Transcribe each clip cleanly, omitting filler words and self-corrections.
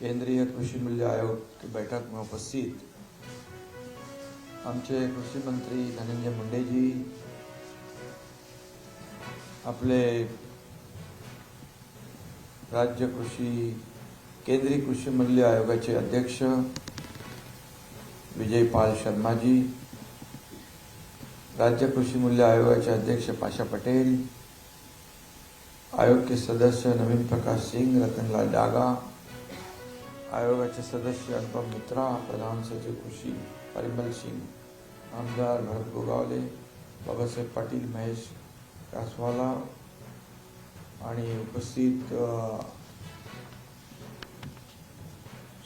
केंद्रीय कृषी मूल्य आयोग की बैठक में उपस्थित आमचे कृषी मंत्री धनंजय मुंडेजी, आपले राज्य केंद्रीय कृषी मूल्य आयोगाचे अध्यक्ष विजयपाल शर्मा जी, राज्य कृषि मूल्य आयोगाचे अध्यक्ष पाशा पटेल, आयोग के सदस्य नवीन प्रकाश सिंह, रतनलाल डागा, आयोगाचे सदस्य अनुपम मित्रा, प्रधान सचिव कृषी परिमल सिंह, आमदार भरत गोगावले, बाबासाहेब पाटील, महेश कासवाला आणि उपस्थित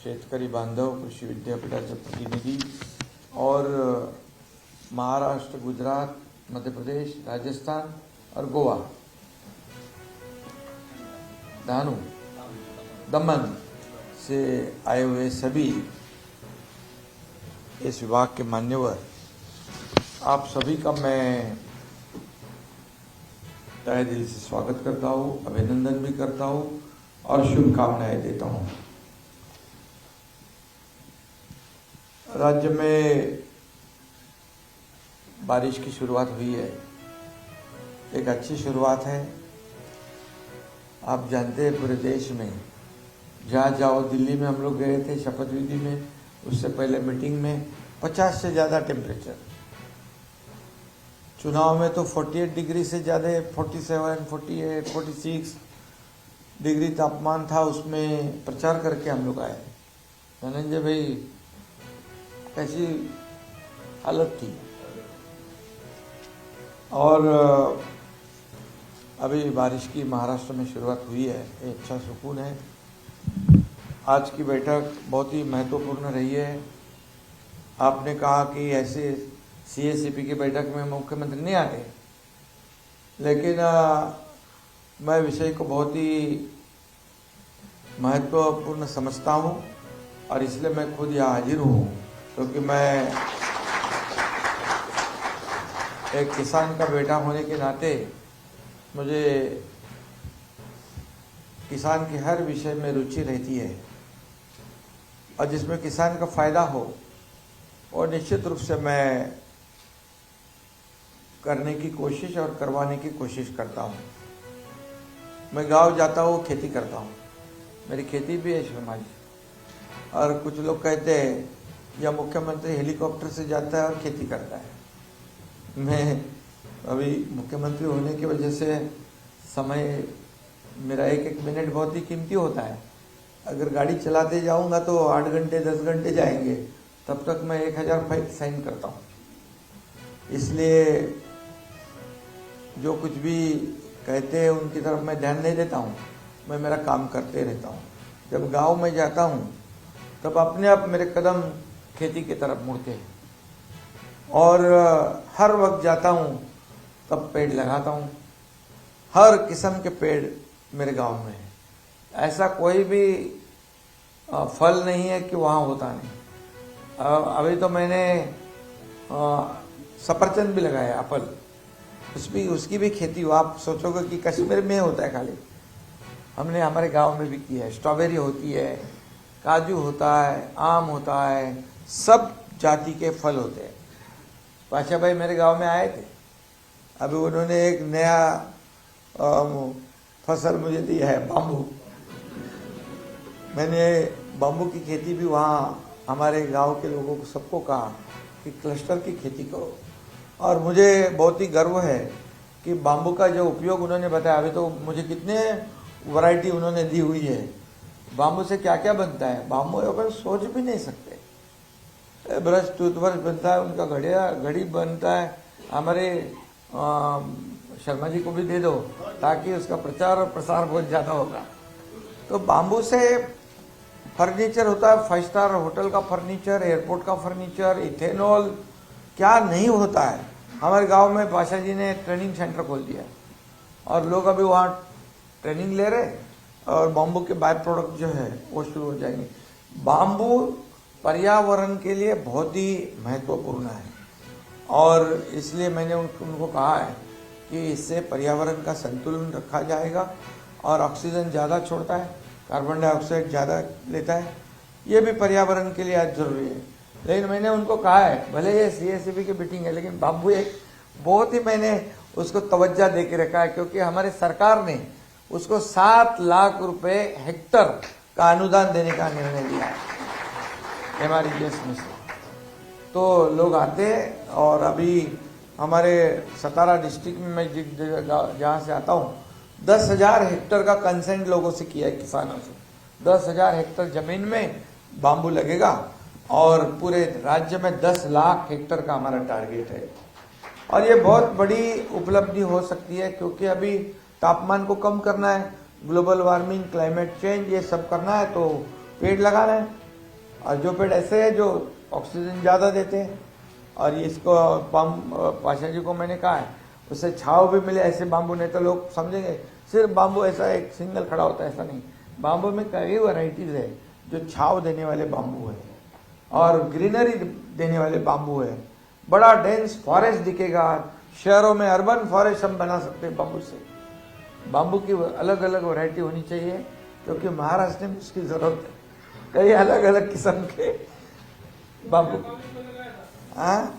शेतकरी बांधव, कृषि विद्यापीठाचे प्रतिनिधि और महाराष्ट्र, गुजरात, मध्य प्रदेश, राजस्थान और गोवा, दमन से आए हुए सभी इस विभाग के मान्यवर, आप सभी का मैं तहे दिल से स्वागत करता हूँ, अभिनंदन भी करता हूँ और शुभकामनाएं देता हूँ। राज्य में बारिश की शुरुआत हुई है, एक अच्छी शुरुआत है। आप जानते हैं पूरे देश में जहाँ जाओ, दिल्ली में हम लोग गए थे शपथ विधि में, उससे पहले मीटिंग में 50 से ज़्यादा टेम्परेचर, चुनाव में तो 48 डिग्री से ज़्यादा 47, 48, 46 डिग्री तापमान था, उसमें प्रचार करके हम लोग आए। धनंजय भाई, कैसी हालत थी। और अभी बारिश की महाराष्ट्र में शुरुआत हुई है, ये अच्छा सुकून है। आज की बैठक बहुत ही महत्वपूर्ण रही है। आपने कहा कि ऐसे CACP की बैठक में मुख्यमंत्री नहीं आते, लेकिन मैं विषय को बहुत ही महत्वपूर्ण समझता हूँ और इसलिए मैं खुद यहाँ हाजिर हूँ, क्योंकि मैं एक किसान का बेटा होने के नाते मुझे किसान के हर विषय में रुचि रहती है और जिसमें किसान का फायदा हो और निश्चित रूप से मैं करने की कोशिश और करवाने की कोशिश करता हूँ। मैं गांव जाता हूँ, खेती करता हूँ, मेरी खेती भी है समाज। और कुछ लोग कहते हैं या मुख्यमंत्री हेलीकॉप्टर से जाता है और खेती करता है। मैं अभी मुख्यमंत्री होने की वजह से समय, मेरा एक एक मिनट बहुत ही कीमती होता है। अगर गाड़ी चलाते जाऊंगा तो 8 घंटे 10 घंटे जाएंगे, तब तक मैं 1000 फाइल साइन करता हूँ। इसलिए जो कुछ भी कहते हैं उनकी तरफ मैं ध्यान नहीं देता हूँ, मैं मेरा काम करते रहता हूँ। जब गांव में जाता हूँ तब अपने आप मेरे कदम खेती की तरफ मुड़ते हैं और हर वक्त जाता हूँ तब पेड़ लगाता हूँ। हर किस्म के पेड़ मेरे गांव में है, ऐसा कोई भी फल नहीं है कि वहाँ होता नहीं। अभी तो मैंने सफरचंद भी लगाया, एप्पल, उसकी भी खेती हो। आप सोचोगे कि कश्मीर में होता है खाली, हमने हमारे गांव में भी किया है। स्ट्रॉबेरी होती है, काजू होता है, आम होता है, सब जाति के फल होते हैं। पाशा भाई मेरे गांव में आए थे, अभी उन्होंने एक नया फसल मुझे दी है, बाम्बू। मैंने बाम्बू की खेती भी वहाँ हमारे गांव के लोगों को सबको कहा कि क्लस्टर की खेती करो। और मुझे बहुत ही गर्व है कि बाम्बू का जो उपयोग उन्होंने बताया। अभी तो मुझे कितने वैरायटी उन्होंने दी हुई है। बाम्बू से क्या क्या बनता है, बाम्बू अपन सोच भी नहीं सकते। ब्रश, टूथब्रश बनता है, उनका घड़ी बनता है। हमारे शर्मा जी को भी दे दो ताकि उसका प्रचार और प्रसार बहुत ज़्यादा होगा। तो बाम्बू से फर्नीचर होता है, 5 स्टार होटल का फर्नीचर, एयरपोर्ट का फर्नीचर, इथेनॉल, क्या नहीं होता है। हमारे गांव में पाशा जी ने ट्रेनिंग सेंटर खोल दिया और लोग अभी वहाँ ट्रेनिंग ले रहे और बाम्बू के बाय प्रोडक्ट जो है वो शुरू हो जाएंगे। बाम्बू पर्यावरण के लिए बहुत ही महत्वपूर्ण है और इसलिए मैंने उनको कहा है कि इससे पर्यावरण का संतुलन रखा जाएगा और ऑक्सीजन ज़्यादा छोड़ता है। कार्बन डाइऑक्साइड ज़्यादा लेता है, ये भी पर्यावरण के लिए आज जरूरी है। लेकिन मैंने उनको कहा है, भले ये CSCB की मीटिंग है, लेकिन बाम्बू एक बहुत ही मैंने उसको तवज्जो दे के रखा है, क्योंकि हमारे सरकार ने उसको 7 लाख रुपए हेक्टर का अनुदान देने का निर्णय लिया है MREGS में से। तो लोग आते हैं, और अभी हमारे सतारा डिस्ट्रिक्ट में मैं जहाँ से आता हूँ 10,000 हेक्टर का कंसेंट लोगों से किया है, किसानों से। 10,000 हेक्टर जमीन में बाम्बू लगेगा, और पूरे राज्य में 10 लाख हेक्टर का हमारा टारगेट है। और ये बहुत बड़ी उपलब्धि हो सकती है, क्योंकि अभी तापमान को कम करना है, ग्लोबल वार्मिंग, क्लाइमेट चेंज, ये सब करना है, तो पेड़ लगाना है। और जो पेड़ ऐसे हैं जो ऑक्सीजन ज़्यादा देते हैं, और इसको पाशा जी को मैंने कहा है उससे छाव भी मिले, ऐसे बाम्बू। नहीं तो लोग समझेंगे सिर्फ बाम्बू ऐसा एक सिंगल खड़ा होता है, ऐसा नहीं। बाम्बू में कई वैरायटीज है, जो छाव देने वाले बाम्बू है और ग्रीनरी देने वाले बाम्बू है। बड़ा डेंस फॉरेस्ट दिखेगा, शहरों में अर्बन फॉरेस्ट हम बना सकते हैं बाम्बू से। बाम्बू की अलग अलग वैरायटी होनी चाहिए, क्योंकि महाराष्ट्र में उसकी जरूरत है, कई अलग अलग किस्म के बाम्बू। हाँ,